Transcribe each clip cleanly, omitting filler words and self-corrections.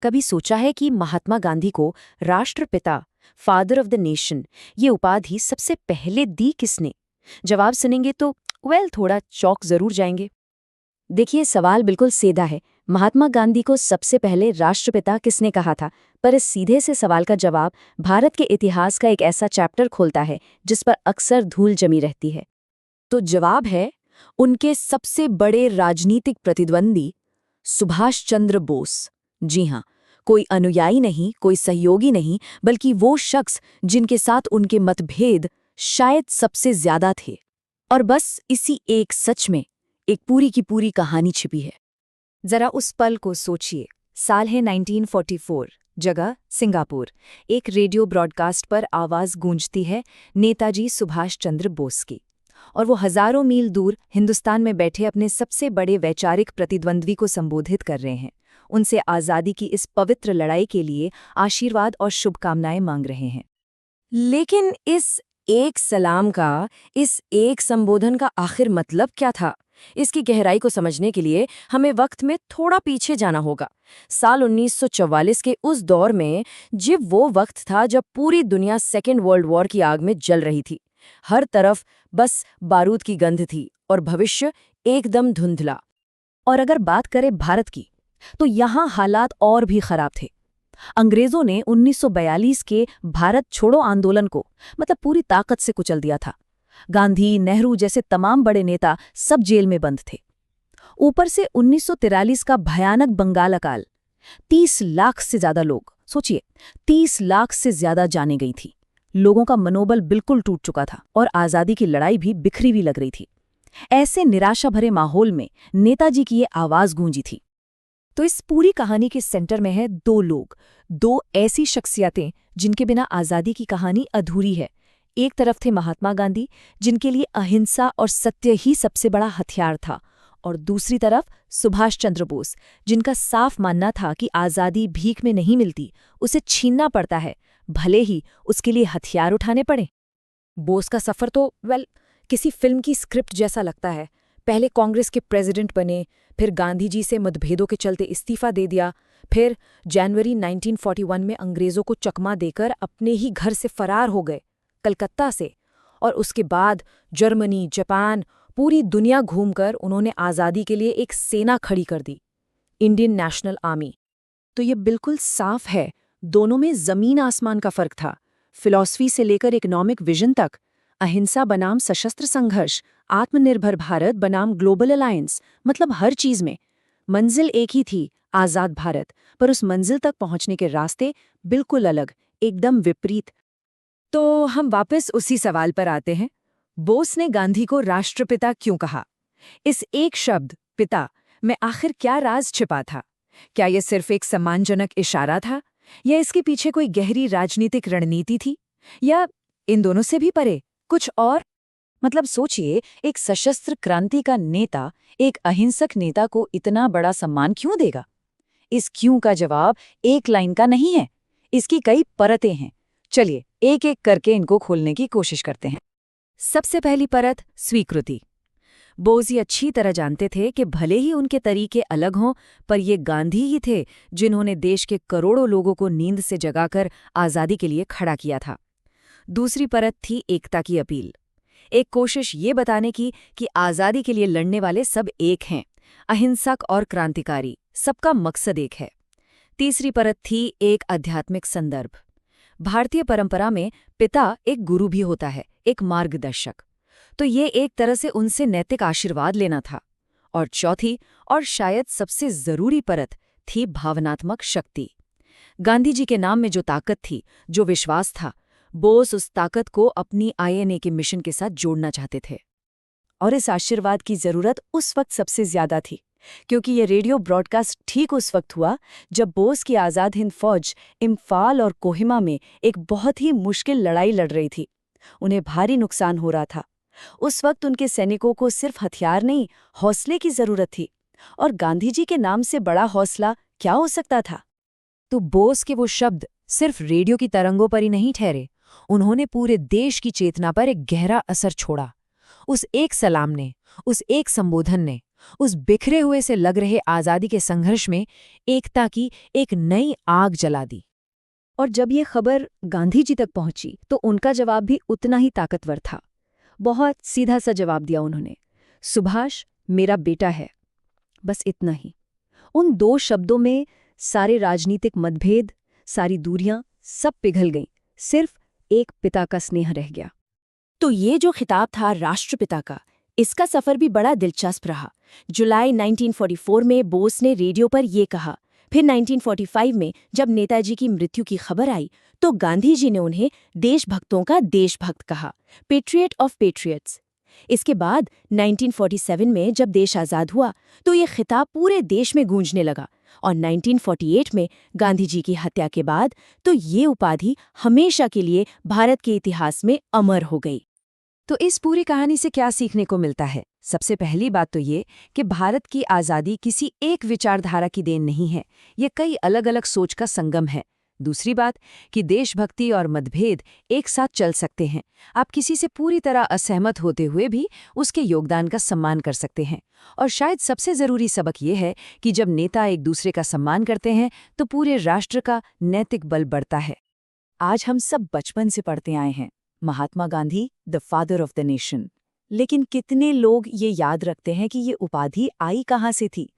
कभी सोचा है कि महात्मा गांधी को राष्ट्रपिता, फादर ऑफ द नेशन, ये उपाधि सबसे पहले दी किसने? जवाब सुनेंगे तो थोड़ा चौंक जरूर जाएंगे। देखिए, सवाल बिल्कुल सीधा है। महात्मा गांधी को सबसे पहले राष्ट्रपिता किसने कहा था? पर इस सीधे से सवाल का जवाब भारत के इतिहास का एक ऐसा चैप्टर खोलता है जिस पर अक्सर धूल जमी रहती है। तो जवाब है उनके सबसे बड़े राजनीतिक प्रतिद्वंदी सुभाष चंद्र बोस। जी हाँ, कोई अनुयायी नहीं, कोई सहयोगी नहीं, बल्कि वो शख्स जिनके साथ उनके मतभेद शायद सबसे ज्यादा थे। और बस इसी एक सच में एक पूरी की पूरी कहानी छिपी है। जरा उस पल को सोचिए। साल है 1944, जगह सिंगापुर। एक रेडियो ब्रॉडकास्ट पर आवाज गूंजती है नेताजी सुभाष चंद्र बोस की, और वो हजारों मील दूर हिंदुस्तान में बैठे अपने सबसे बड़े वैचारिक प्रतिद्वंद्वी को संबोधित कर रहे हैं। उनसे आज़ादी की इस पवित्र लड़ाई के लिए आशीर्वाद और शुभकामनाएं मांग रहे हैं। लेकिन इस एक सलाम का, इस एक संबोधन का आखिर मतलब क्या था? इसकी गहराई को समझने के लिए हमें वक्त में थोड़ा पीछे जाना होगा। साल 1944 के उस दौर में, जब वो वक्त था जब पूरी दुनिया सेकेंड वर्ल्ड वॉर की आग में जल रही थी। हर तरफ बस बारूद की गंध थी और भविष्य एकदम धुंधला। और अगर बात करें भारत की, तो यहाँ हालात और भी खराब थे। अंग्रेजों ने 1942 के भारत छोड़ो आंदोलन को पूरी ताकत से कुचल दिया था। गांधी, नेहरू जैसे तमाम बड़े नेता सब जेल में बंद थे। ऊपर से 1943 का भयानक बंगाल अकाल। 30 लाख से ज्यादा लोग, सोचिए, 30 लाख से ज्यादा जाने गई थी। लोगों का मनोबल बिल्कुल टूट चुका था और आज़ादी की लड़ाई भी बिखरी हुई लग रही थी। ऐसे निराशा भरे माहौल में नेताजी की ये आवाज गूंजी थी। तो इस पूरी कहानी के सेंटर में है दो लोग, दो ऐसी शख्सियतें जिनके बिना आज़ादी की कहानी अधूरी है। एक तरफ थे महात्मा गांधी, जिनके लिए अहिंसा और सत्य ही सबसे बड़ा हथियार था, और दूसरी तरफ सुभाष चंद्र बोस, जिनका साफ मानना था कि आज़ादी भीख में नहीं मिलती, उसे छीनना पड़ता है, भले ही उसके लिए हथियार उठाने पड़े। बोस का सफ़र तो किसी फिल्म की स्क्रिप्ट जैसा लगता है। पहले कांग्रेस के प्रेसिडेंट बने, फिर गांधी जी से मतभेदों के चलते इस्तीफा दे दिया, फिर जनवरी 1941 में अंग्रेज़ों को चकमा देकर अपने ही घर से फरार हो गए, कलकत्ता से। और उसके बाद जर्मनी, जापान, पूरी दुनिया घूमकर उन्होंने आज़ादी के लिए एक सेना खड़ी कर दी, इंडियन नेशनल आर्मी। तो ये बिल्कुल साफ है, दोनों में ज़मीन आसमान का फ़र्क था। फिलॉसफी से लेकर इकोनॉमिक विजन तक, अहिंसा बनाम सशस्त्र संघर्ष, आत्मनिर्भर भारत बनाम ग्लोबल अलायंस, हर चीज़ में मंजिल एक ही थी, आज़ाद भारत, पर उस मंजिल तक पहुंचने के रास्ते बिल्कुल अलग, एकदम विपरीत। तो हम वापस उसी सवाल पर आते हैं। बोस ने गांधी को राष्ट्रपिता क्यों कहा? इस एक शब्द पिता में आखिर क्या राज छिपा था? क्या यह सिर्फ एक सम्मानजनक इशारा था, या इसके पीछे कोई गहरी राजनीतिक रणनीति थी, या इन दोनों से भी परे कुछ और? सोचिए, एक सशस्त्र क्रांति का नेता एक अहिंसक नेता को इतना बड़ा सम्मान क्यों देगा? इस क्यों का जवाब एक लाइन का नहीं है, इसकी कई परतें हैं। चलिए एक एक करके इनको खोलने की कोशिश करते हैं। सबसे पहली परत, स्वीकृति। बोस ये अच्छी तरह जानते थे कि भले ही उनके तरीके अलग हों, पर ये गांधी ही थे जिन्होंने देश के करोड़ों लोगों को नींद से जगाकर आज़ादी के लिए खड़ा किया था। दूसरी परत थी एकता की अपील, एक कोशिश ये बताने की कि आज़ादी के लिए लड़ने वाले सब एक हैं, अहिंसक और क्रांतिकारी, सबका मकसद एक है। तीसरी परत थी एक आध्यात्मिक संदर्भ। भारतीय परंपरा में पिता एक गुरु भी होता है, एक मार्गदर्शक, तो ये एक तरह से उनसे नैतिक आशीर्वाद लेना था। और चौथी और शायद सबसे जरूरी परत थी भावनात्मक शक्ति। गांधी जी के नाम में जो ताकत थी, जो विश्वास था, बोस उस ताकत को अपनी आईएनए के मिशन के साथ जोड़ना चाहते थे। और इस आशीर्वाद की जरूरत उस वक्त सबसे ज्यादा थी, क्योंकि ये रेडियो ब्रॉडकास्ट ठीक उस वक्त हुआ जब बोस की आज़ाद हिंद फौज इम्फाल और कोहिमा में एक बहुत ही मुश्किल लड़ाई लड़ रही थी। उन्हें भारी नुकसान हो रहा था। उस वक्त उनके सैनिकों को सिर्फ हथियार नहीं, हौसले की जरूरत थी। और गांधी जी के नाम से बड़ा हौसला क्या हो सकता था? तो बोस के वो शब्द सिर्फ रेडियो की तरंगों पर ही नहीं ठहरे, उन्होंने पूरे देश की चेतना पर एक गहरा असर छोड़ा। उस एक सलाम ने, उस एक संबोधन ने, उस बिखरे हुए से लग रहे आज़ादी के संघर्ष में एकता की एक नई आग जला दी। और जब ये खबर गांधी जी तक पहुंची तो उनका जवाब भी उतना ही ताकतवर था। बहुत सीधा सा जवाब दिया उन्होंने, सुभाष मेरा बेटा है। बस इतना ही। उन 2 शब्दों में सारे राजनीतिक मतभेद, सारी दूरियां सब पिघल गईं। सिर्फ एक पिता का स्नेह रह गया। तो ये जो खिताब था राष्ट्रपिता का, इसका सफर भी बड़ा दिलचस्प रहा। जुलाई 1944 में बोस ने रेडियो पर ये कहा। फिर 1945 में जब नेताजी की मृत्यु की खबर आई तो गांधी जी ने उन्हें देशभक्तों का देशभक्त कहा, पेट्रियट ऑफ पेट्रियट्स। इसके बाद 1947 में जब देश आज़ाद हुआ तो ये खिताब पूरे देश में गूंजने लगा, और 1948 में गांधी जी की हत्या के बाद तो ये उपाधि हमेशा के लिए भारत के इतिहास में अमर हो गई। तो इस पूरी कहानी से क्या सीखने को मिलता है? सबसे पहली बात तो ये कि भारत की आज़ादी किसी एक विचारधारा की देन नहीं है, ये कई अलग अलग सोच का संगम है। दूसरी बात कि देशभक्ति और मतभेद एक साथ चल सकते हैं। आप किसी से पूरी तरह असहमत होते हुए भी उसके योगदान का सम्मान कर सकते हैं। और शायद सबसे ज़रूरी सबक ये है कि जब नेता एक दूसरे का सम्मान करते हैं तो पूरे राष्ट्र का नैतिक बल बढ़ता है। आज हम सब बचपन से पढ़ते आए हैं, Mahatma Gandhi the father of the nation. लेकिन कितने लोग ये याद रखते हैं कि ये उपाधि आई कहाँ से थी?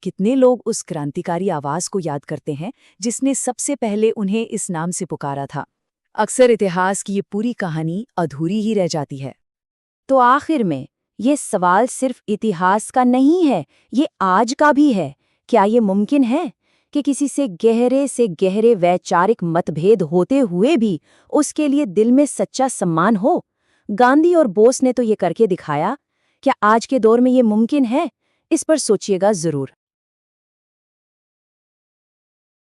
कितने लोग उस क्रांतिकारी आवाज को याद करते हैं जिसने सबसे पहले उन्हें इस नाम से पुकारा था? अक्सर इतिहास की ये पूरी कहानी अधूरी ही रह जाती है। तो आखिर में ये सवाल सिर्फ इतिहास का नहीं है, ये आज का भी है। क्या ये मुमकिन है कि किसी से गहरे वैचारिक मतभेद होते हुए भी उसके लिए दिल में सच्चा सम्मान हो? गांधी और बोस ने तो ये करके दिखाया। क्या आज के दौर में ये मुमकिन है? इस पर सोचिएगा जरूर।